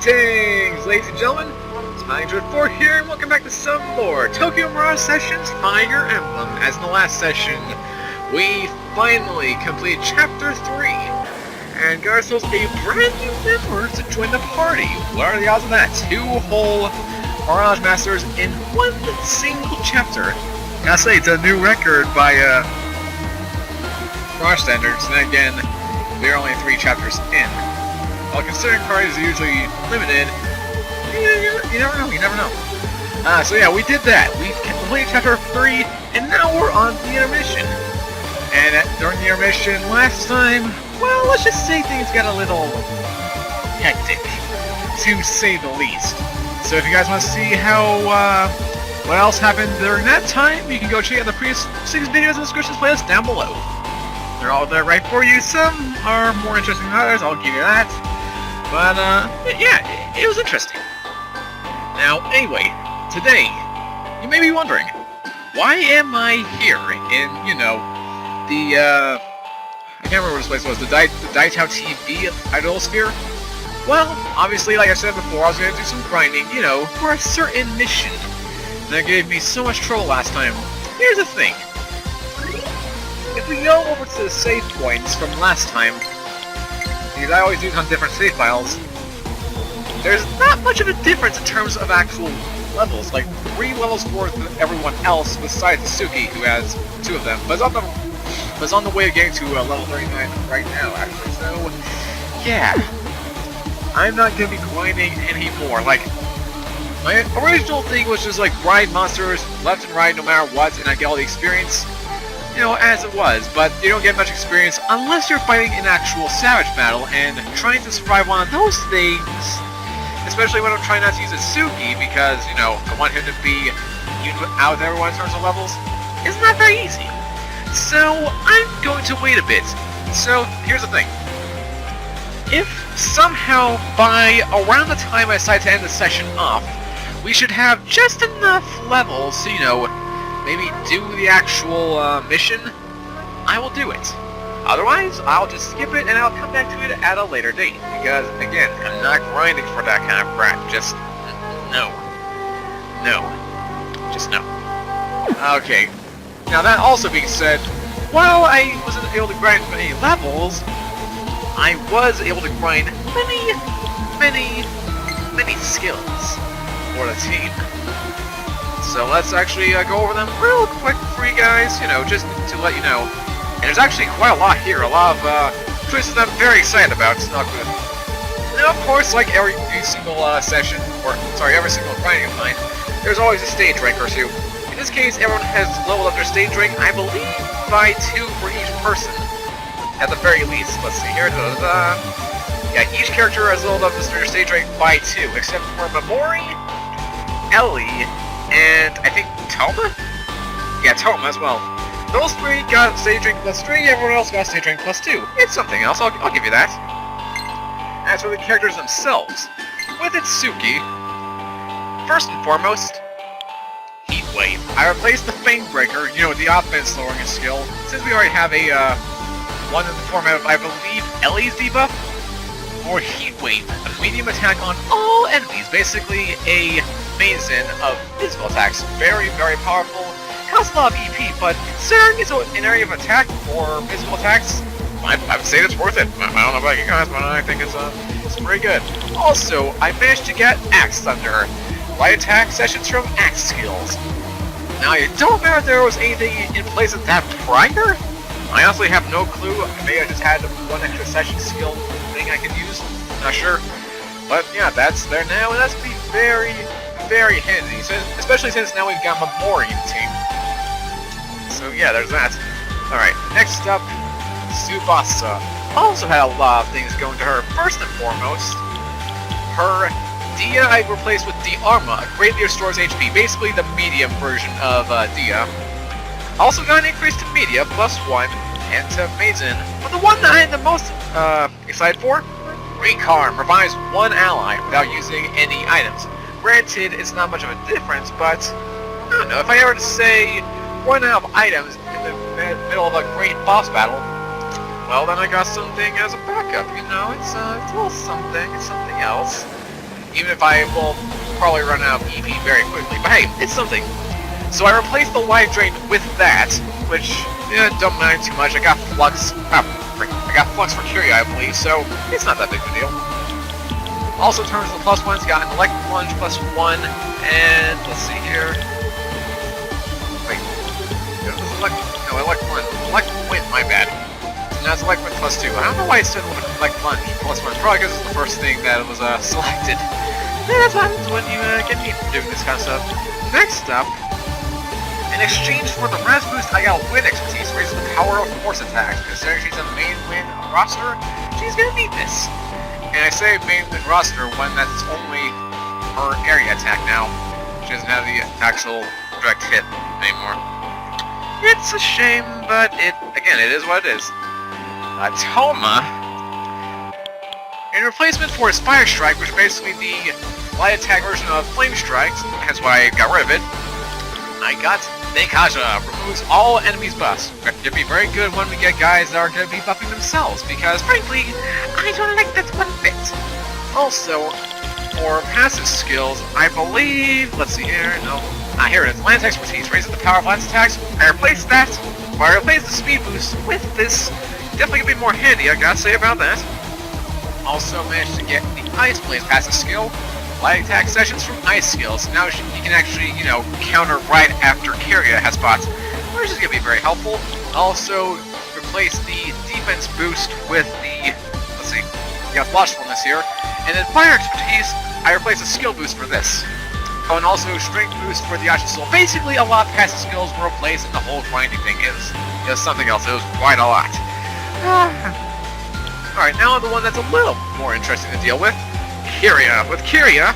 Greetings, ladies and gentlemen. It's Mirages here, and welcome back to some more Tokyo Mirage Sessions Fire Emblem. As in the last session, we finally completed Chapter 3, and got ourselves a brand new member to join the party. What are the odds of that? 2 whole Mirage Masters in one single chapter. Gotta say, it's a new record by Mirage standards, and again, there are only 3 chapters in. While considering parties are usually limited, you never know. So yeah, we did that. We completed chapter 3, and now we're on the intermission. And during the intermission last time, well, let's just say things got a little hectic, to say the least. So if you guys want to see how, what else happened during that time, you can go check out the previous 6 videos in the description playlist down below. They're all there right for you. Some are more interesting than others, I'll give you that. But, yeah, it was interesting. Now, anyway, today, you may be wondering, why am I here in, you know, the, I can't remember what this place was, the Daitao TV Idolosphere? Well, obviously, like I said before, I was going to do some grinding, you know, for a certain mission. That gave me so much trouble last time. Here's the thing. If we go over to the save points from last time, because I always do it on different save files, there's not much of a difference in terms of actual levels, like 3 levels for everyone else besides Suki, who has 2 of them, but it's on the way of getting to level 39 right now, actually, so yeah, I'm not going to be grinding anymore. Like, my original thing was just like grind monsters left and right no matter what, and I get all the experience, you know, as it was, but you don't get much experience unless you're fighting an actual savage battle, and trying to survive one of those things, especially when I'm trying not to use Suki, because, you know, I want him to be out with everyone in terms of levels, it's not very easy. So, I'm going to wait a bit. So, here's the thing. If somehow, by around the time I decide to end the session off, we should have just enough levels to, you know, maybe do the actual mission, I will do it. Otherwise, I'll just skip it and I'll come back to it at a later date. Because, again, I'm not grinding for that kind of crap. Just, no. No. Just no. Okay. Now, that also being said, while I wasn't able to grind many levels, I was able to grind many skills for the team. So let's actually go over them real quick for you guys, you know, just to let you know. And there's actually quite a lot here, a lot of choices that I'm very excited about. It's not good. Now, of course, like every single session, or sorry, every single grinding of mine, there's always a stage rank or 2. In this case, everyone has leveled up their stage rank, I believe, by 2 for each person. At the very least. Let's see here. Yeah, each character has leveled up their stage rank by 2, except for Mamori, Ellie, and I think Toma? Yeah, Toma as well. Those 3 got stage rank plus 3, everyone else got stage rank plus 2. It's something else, I'll give you that. As for the characters themselves, with Itsuki, first and foremost, Heat Wave. I replaced the Fang Breaker, you know, the offense lowering skill, since we already have a, one in the format of, I believe, Ellie's debuff, or Heat Wave, a medium attack on all enemies, basically a Mason of physical attacks. Very, very powerful. Costs a lot of EP, but considering it's an area of attack for physical attacks, I would say it's worth it. I don't know about you guys, but I think it's pretty good. Also, I managed to get Axe Thunder, light attack sessions from Axe skills. Now, I don't remember if there was anything in place of that prior. I honestly have no clue. Maybe I just had 1 extra session skill thing I could use. Not sure. But yeah, that's there now, and that's be very, very handy, especially since now we've got Mamori in the team. So yeah, there's that. Alright, next up, Tsubasa. Also had a lot of things going to her. First and foremost, her Dia I replaced with Diarma, greatly restores HP, basically the medium version of Dia. Also got an increase to Media, plus 1, and to Mazen. But the one that I am the most excited for, Recarm, revives 1 ally without using any items. Granted, it's not much of a difference, but I don't know, if I ever to say run out of items in the middle of a great boss battle, well then I got something as a backup, you know, it's a little something, it's something else. even if I will probably run out of EP very quickly. But hey, it's something. So I replaced the Life Drain with that, which, don't mind too much. I got Flux, I got Flux for Curia, I believe, so it's not that big of a deal. Also, in terms of the plus ones, got an Electric Plunge +1, and let's see here. Wait, Electric Plunge, Electric Wind, my bad. So now it's Electric Wind +2. I don't know why it said Electric Plunge +1. Probably because it's the first thing that was selected. Yeah, that's what happens when you get me doing this kind of stuff. Next up, in exchange for the res boost, I got Wind Expertise, raises the power of force attacks. Considering she's a main Wind roster, she's gonna need this. And I say main Wind roster when that's only her area attack now. She doesn't have the actual direct hit anymore. It's a shame, but it is what it is. Toma, in replacement for Spire Strike, which is basically the light attack version of Flame Strikes, hence why I got rid of it, I got Neikaja, removes all enemies' buffs. It's gonna be very good when we get guys that are gonna be buffing themselves, because frankly, I don't like that one bit. Also, for passive skills, I believe, let's see here, no. Here it is, Lance Expertise, raises the power of Lance attacks. I replaced that, or I replaced the speed boost with this. Definitely gonna be more handy, I gotta say about that. Also managed to get the Ice Blaze passive skill. Light attack sessions from ice skills. Now you can actually, counter right after Kyria has spots, which is going to be very helpful. Also, replace the defense boost with the, let's see, you got watchfulness here. And then fire expertise, I replaced a skill boost for this. Oh, and also strength boost for the Ashen Soul. Basically, a lot of passive skills were replaced, and the whole grinding thing is something else. It was quite a lot. Alright, now the one that's a little more interesting to deal with. Kyria. With Kyria,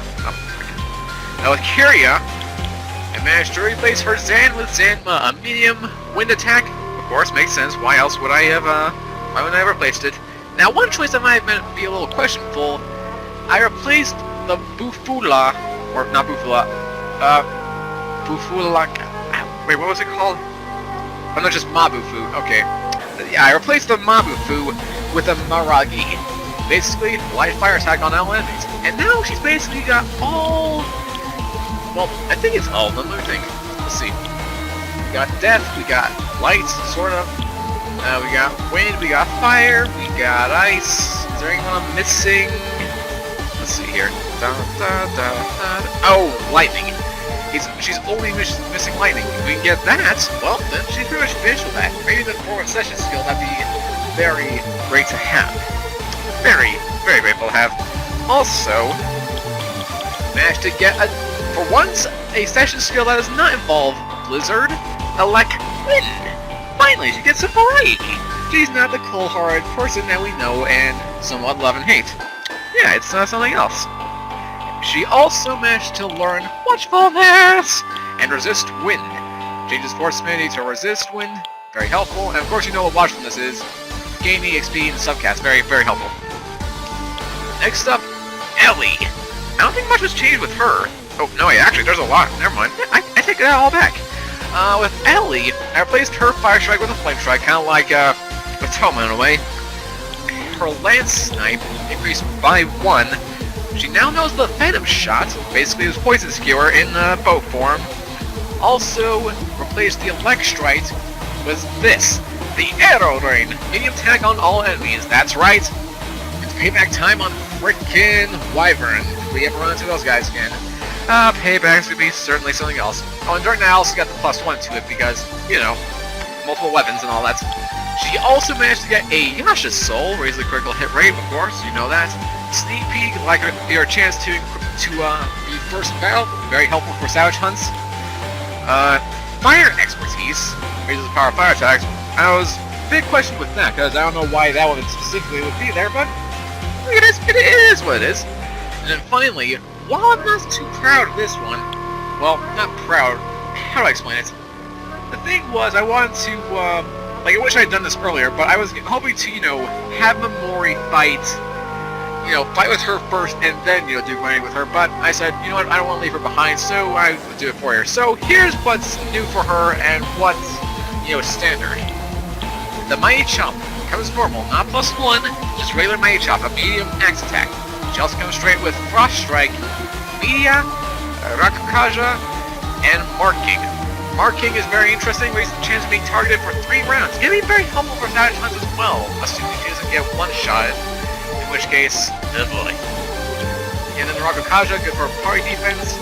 I managed to replace her Zan with Zanma, a medium wind attack. Of course, makes sense. Why else would I have, why wouldn't I have replaced it? Now, one choice that might be a little questionable, I replaced the Bufula, or not Bufula, Bufula, wait, what was it called? Oh, no, just Mabufu, okay. Yeah, I replaced the Mabufu with a Maragi. Basically, light fire attack on all enemies. And now she's basically got all... Well, I think it's all of them. Let me think. Let's see. We got death, we got light, sort of. We got wind, we got fire, we got ice. Is there anyone I'm missing? Let's see here. Oh, lightning. She's only missing lightning. If we can get that, well, then she's pretty much finished with that. Maybe the forward session skill, that'd be very great to have. Very, very grateful to have. Also, managed to get, for once, a session skill that does not involve Blizzard, elect Wind. Finally, she gets some variety. She's not the cold-hearted person that we know and somewhat love and hate. Yeah, it's something else. She also managed to learn Watchfulness and Resist Wind. Changes force affinity to Resist Wind, very helpful. And of course you know what Watchfulness is. Gain EXP and subcast, very, very helpful. Next up, Ellie. I don't think much was changed with her. Oh, no, actually, there's a lot. Never mind. I take that all back. With Ellie, I replaced her Fire Strike with a Flame Strike, kind of like, with Toma in a way. Her Lance Snipe increased by 1. She now knows the Phantom Shot, basically it was Poison Skewer in, bow form. Also, replaced the Elect Strike with this. The Arrow Rain, medium attack on all enemies. That's right. It's payback time on frickin' Wyvern. If we ever run into those guys again. Payback's gonna be certainly something else. Oh, and during that I also got the +1 to it because, multiple weapons and all that. She also managed to get a Yasha's Soul, raise the critical hit rate, of course, you know that. Sneak peek, like your chance to be first in battle, very helpful for Savage Hunts. Fire Expertise, raises the power of fire attacks. I was a big question with that, because I don't know why that one specifically would be there, but it is what it is. And then finally, while I'm not too proud of this one, well, not proud, how do I explain it? The thing was, I wanted to, I wish I had done this earlier, but I was hoping to, have Memori fight with her first, and then, do grinding with her, but I said, you know what, I don't want to leave her behind, so I would do it for her. So here's what's new for her, and what's, standard. The Mighty Chop comes normal, not +1, just regular Mighty Chop, a medium axe attack. She She also comes straight with Frost Strike, Media, Rakukaja, and Marking. Marking is very interesting, raises the chance of being targeted for 3 rounds. It can be very helpful for Savage Hunt as well, assuming she doesn't get one shot, in which case, oh boy. And then the Rakukaja, good for party defense.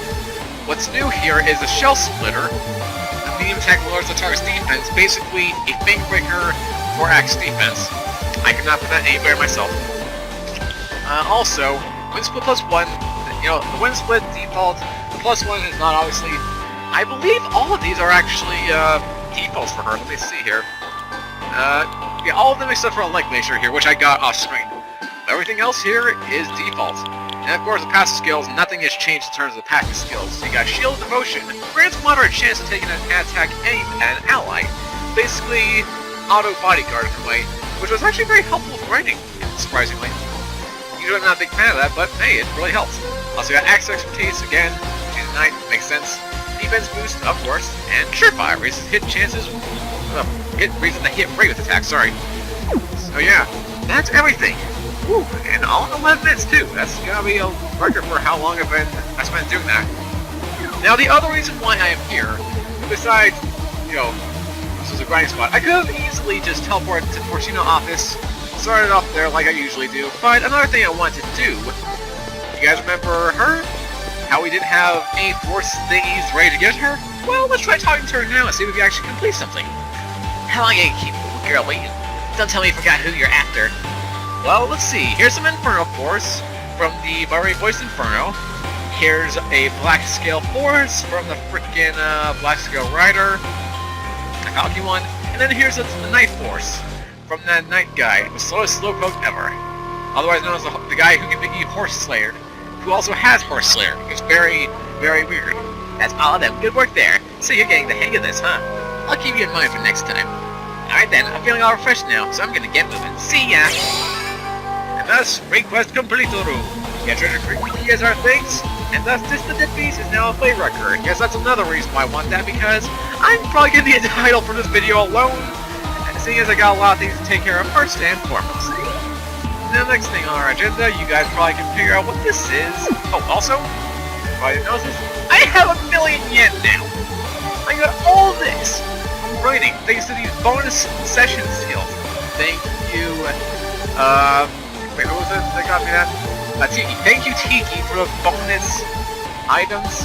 What's new here is the Shell Splitter. The medium attack lowers the target's defense, basically a Fang Breaker for Axe defense. I could not put that anywhere myself. Also, Wind Split +1, you know, the Wind Split default, the +1 is not obviously... I believe all of these are actually defaults for her. Let me see here. Yeah, all of them except for a leg glacier here, which I got off screen. Everything else here is default. And of course, the passive skills, nothing has changed in terms of the passive skills. So you got Shield Devotion, grants moderate chance of taking an attack an ally. Basically, auto bodyguard in a way, which was actually very helpful for grinding, surprisingly. Usually I'm not a big fan of that, but hey, it really helps. Also got Axe Expertise, again, she's a knight, makes sense. Defense boost, of course, and Surefire raises hit chances, raises the hit rate with attacks, sorry. So yeah, that's everything. Woo, and all in 11 minutes too. That's gonna be a record for how long I spent doing that. Now the other reason why I am here, besides, you know, this is a grinding spot, I could have easily just teleported to the Fortuna office, started off there like I usually do, but another thing I wanted to do, you guys remember her? How we didn't have any force thingies ready to get her? Well, let's try talking to her now and see if we can actually complete something. How long are you keep girl waiting? Don't tell me you forgot who you're after. Well, let's see. Here's some Inferno Force from the Barry Voice Inferno. Here's a Black Scale Force from the frickin' Black Scale Rider, a cocky one. And then here's the Night Force from that Night guy, the slowest slowpoke ever. Otherwise known as the guy who can make you Horse Slayer, who also has Horse Slayer. It's very, very weird. That's all of them. Good work there. So you're getting the hang of this, huh? I'll keep you in mind for next time. Alright then, I'm feeling all refreshed now, so I'm gonna get moving. See ya! And thus, request complete, Uru. Get ready to quickly as our things, and thus this the Deadbeats is now a play record. Yes, that's another reason why I want that, because I'm probably gonna be a title for this video alone, and seeing as I got a lot of things to take care of first and foremost. Now, the next thing on our agenda, you guys probably can figure out what this is. Oh, also, if I didn't notice this, I have 1 million yen now! I got all this! I'm writing, thanks to these bonus session skills. Thank you, wait, who was it that got me that? Tiki. Thank you, Tiki, for the bonus items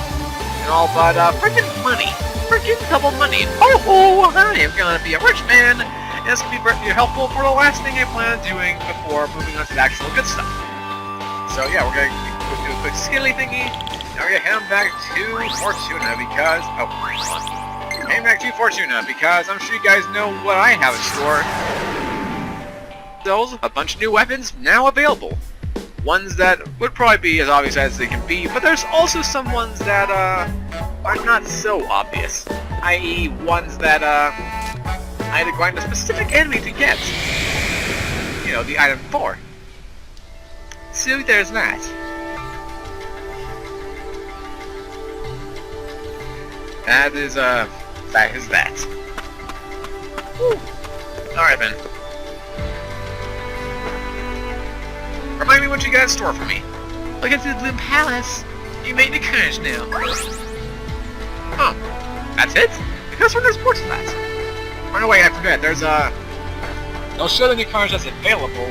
and all, but, frickin' money. Frickin' double money. Oh, I am gonna be a rich man! And this will be very helpful for the last thing I plan on doing before moving on to the actual good stuff. So yeah, we're gonna do a quick skilly thingy. Now we're gonna head back to Fortuna because... oh, hold on. Heading back to Fortuna because I'm sure you guys know what I have in store. There's a bunch of new weapons now available. Ones that would probably be as obvious as they can be, but there's also some ones that are not so obvious. I.e. ones that I had to grind a specific enemy to get. You know, the item 4. So there's that. That is that. Woo. Alright then. Remind me what you got in store for me. Look into the Bloom Palace. You made the carnage now. Huh. That's it? Because there's more to that. Oh no, wait, I forget. There's they'll show the new cards that's available,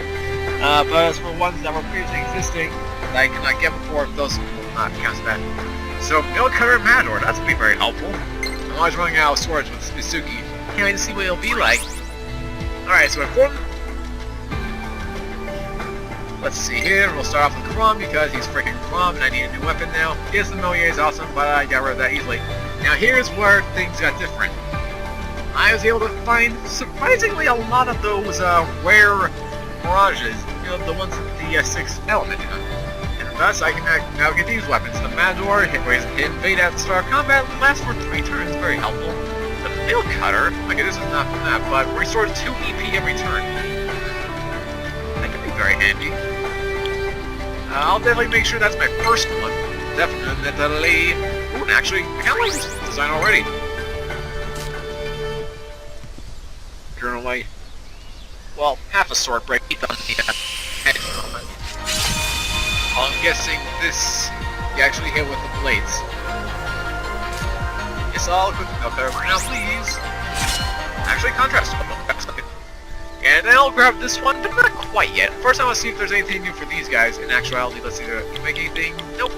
but as for ones that were previously existing, that I could not get before, those will not count as that. So, Mill Cutter Matador, that's gonna be very helpful. I'm always running out of swords with Mitsuki. Can't wait to see what it'll be like. Alright, so let's see here. We'll start off with Karam because he's freaking Karam and I need a new weapon now. His familiar is awesome, but I got rid of that easily. Now here's where things got different. I was able to find, surprisingly, a lot of those rare Mirages, you know, the ones with the 6th element in them. And thus, I can now get these weapons. The Matador, hit invade at the start of combat, lasts for 3 turns, very helpful. The Nail Cutter, okay, this is not from that, but restores 2 EP every turn. That can be very handy. I'll definitely make sure that's my first one. Definitely. Ooh, and actually, I kind of like this design already. Currently, well, half a sword break on the head. I'm guessing this you actually hit with the blades. It's all equipped up there for now, please. Actually, contrast. And I'll grab this one, but not quite yet. First, I want to see if there's anything new for these guys. In actuality, let's see if they make anything. Nope.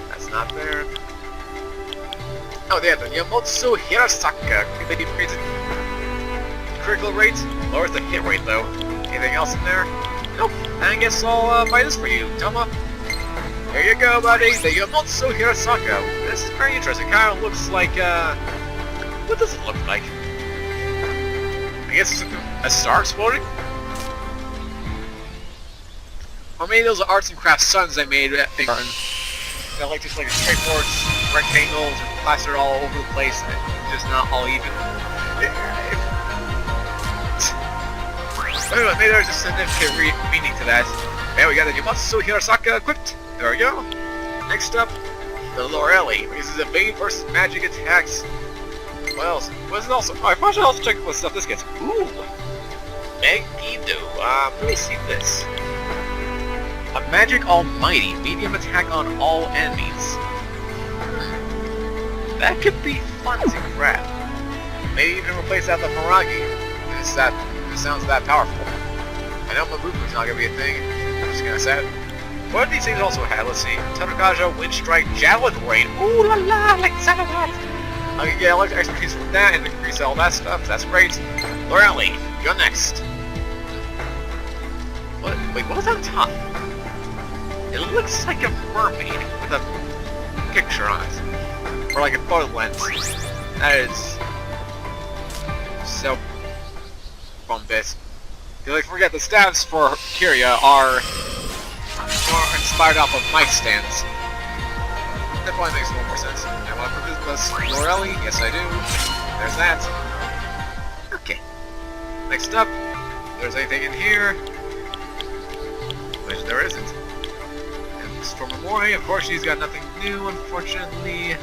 That's not there. Oh, they have the Yamotsu Hirasaka. They increase critical rate, lowers the hit rate though. Anything else in there? Nope. I guess I'll buy this for you, Toma. Here you go, buddy. The Yamotsu Hirasaka. This is very interesting. Kind of looks like, what does it look like? I guess it's a star exploding? Or maybe those are arts and crafts suns I made at Big Garden. They're like just like straightforward rectangles and plastered all over the place and just not all even. Anyway, maybe there's a significant meaning to that. Yeah, we got the Yamotsu Hirasaka equipped. There we go. Next up, the Lorelli. This is a bait versus magic attacks. What else? What is it also? Oh, I should also check what stuff this gets. Ooh! Megiddo. Let me see this. A magic almighty. Medium attack on all enemies. That could be fun to grab. Maybe even replace that with Mirage. It sounds that powerful. I know Mabuku's not gonna be a thing. I'm just gonna say it. What do these things also have? Let's see. Tanakaja, Wind Strike, Javelin Rain. Ooh la la, like some of that. I can get electric expertise from that and increase all that stuff. That's great. Lorelli, you're next. What? Wait, what was on top? It looks like a mermaid with a picture on it. Or like a photo lens. That is so bombastic. You like forget the stats for Kiria are more inspired off of mic stands. That probably makes a little more sense. I want to put this Lorelli. Yes, I do. There's that. Okay. Next up, if there's anything in here, which there isn't. And this for Memori, of course, she's got nothing new, unfortunately.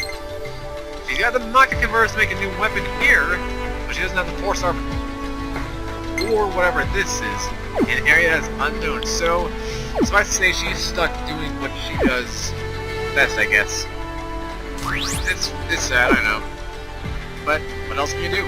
She's got the Maka Converse to make a new weapon here, but she doesn't have the 4-star or whatever this is in an area that's unknown. So, suffice to say, she's stuck doing what she does best, I guess. It's sad, I know. But what else can you do?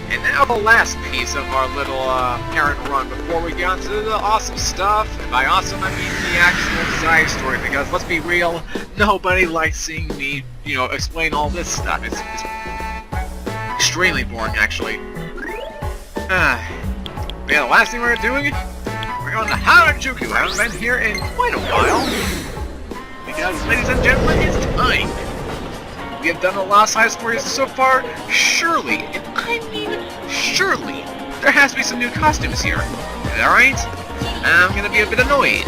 And now the last piece of our little parent run before we get on to the awesome stuff. And by awesome, I mean the actual side story, because let's be real, nobody likes seeing me, you know, explain all this stuff. It's extremely boring, actually. Yeah, the last thing we're doing, we're going to Harajuku. I haven't been here in quite a while. Because, ladies and gentlemen, it's time. We have done a lot of side stories so far. Surely, and I mean surely, there has to be some new costumes here. Alright? I'm gonna be a bit annoyed.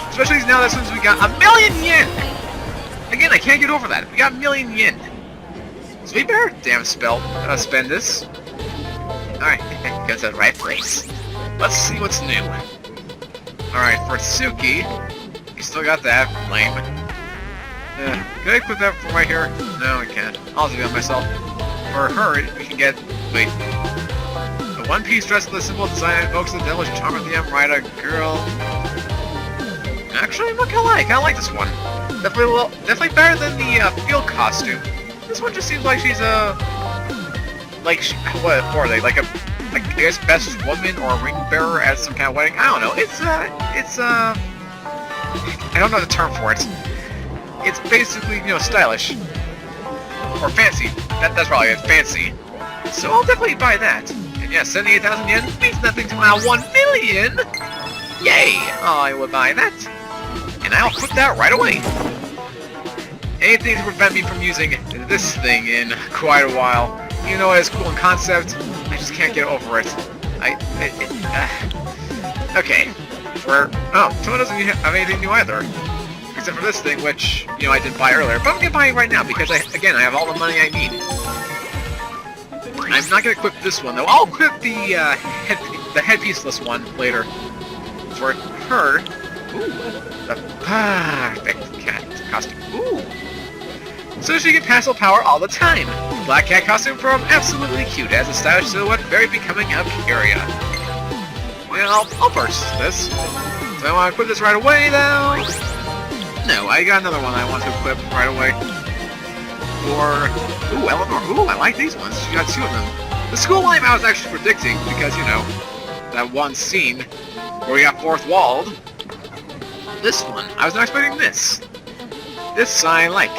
Especially now that since we got 1,000,000 yen! Again, I can't get over that. We got 1,000,000 yen. So we better damn spend this. Alright, go to the right place. Let's see what's new. Alright, for Suki, you still got that. Lame. Can I equip that from right here? No, I can't. I'll do it myself. For her, we can get... Wait. The one-piece dress with the simple design evokes the devilish charm of the Amrita girl. Actually, what I like this one. Definitely better than the field costume. This one just seems like she's a... what are they? Like a... I guess best woman or a ring bearer at some kind of wedding? I don't know. I don't know the term for it. It's basically, you know, stylish. Or fancy. That's probably it. Fancy. So I'll definitely buy that. And yeah, 78,000 yen means nothing to my 1,000,000! Yay! I will buy that. And I'll put that right away. Anything to prevent me from using this thing in quite a while. You know, it's cool in concept. I just can't get over it. Okay. Someone doesn't have anything new either. Except for this thing, which, you know, I didn't buy earlier. But I'm gonna buy it right now, because, I have all the money I need. I'm not gonna equip this one, though. I'll equip the headpiece-less one later. For her... Ooh. The perfect cat costume. Ooh. So she can pass power all the time. Black cat costume from absolutely cute. As a stylish silhouette, very becoming of Kiria. and I'll purchase this. So I want to put this right away, though. No, I got another one I want to equip right away. Or, ooh, Eleanor. Ooh, I like these ones. You got two of them. The school life I was actually predicting because, you know, that one scene where we got fourth walled. This one, I was not expecting this. This I like.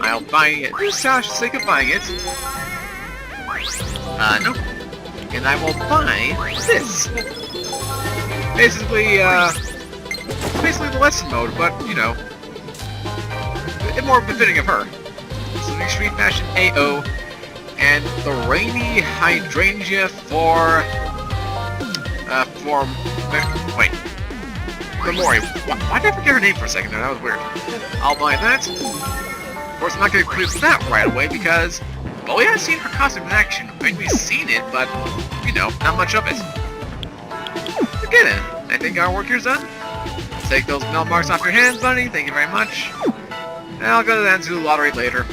I'll buy it just for the sake of buying it. No. And I will buy this. Basically the lesson mode, but, you know, it's more befitting of her. So the Extreme Fashion AO, and the Rainy Hydrangea for wait. Memori. Why did I forget her name for a second there? That was weird. I'll buy that. Of course, I'm not going to include that right away because, well, we haven't seen her costume in action. I mean, we've seen it, but, you know, not much of it. Okay then, I think our work here's done. Take those mail marks off your hands, buddy. Thank you very much. And I'll go to the lottery later.